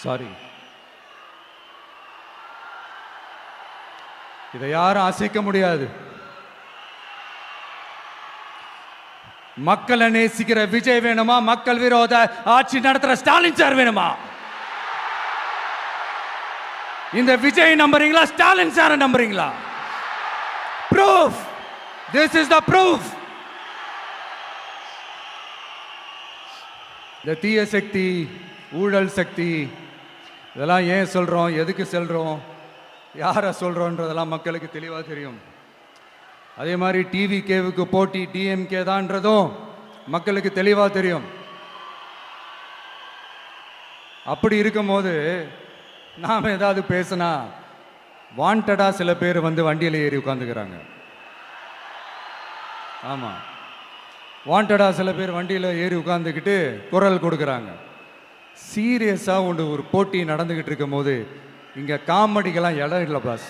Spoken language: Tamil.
சாரி, இதை யாரும் அசைக்க முடியாது. மக்களை நேசிக்கிற விஜய் வேணுமா, மக்கள் விரோத ஆட்சி நடத்துற ஸ்டாலின் சார் வேணுமா? இந்த விஜய் நம்புறீங்களா, ஸ்டாலின் சார் நம்புறீங்களா? Proof, this is the proof. இந்த தீய சக்தி, ஊழல் சக்தி, இதெல்லாம் ஏன் சொல்றோம், எதுக்கு சொல்றோம், யாரை சொல்றோன்றதெல்லாம் மக்களுக்கு தெளிவாக தெரியும். அதே மாதிரி டிவிகேவுக்கு போட்டி டிஎம்கே தான்றதும் மக்களுக்கு தெளிவாக தெரியும். அப்படி இருக்கும்போது நாம் ஏதாவது பேசினா வாண்டடா சில பேர் வந்து வண்டியில் ஏறி உட்காந்துக்கிறாங்க. ஆமாம், வாண்டடா சில பேர் வண்டியில் ஏறி உட்காந்துக்கிட்டு குரல் கொடுக்குறாங்க. சீரியஸாக ஒரு போட்டி நடந்துக்கிட்டு இருக்கும் போது இங்கே காமெடிக்கெல்லாம் இடம் இல்லை பாஸ்.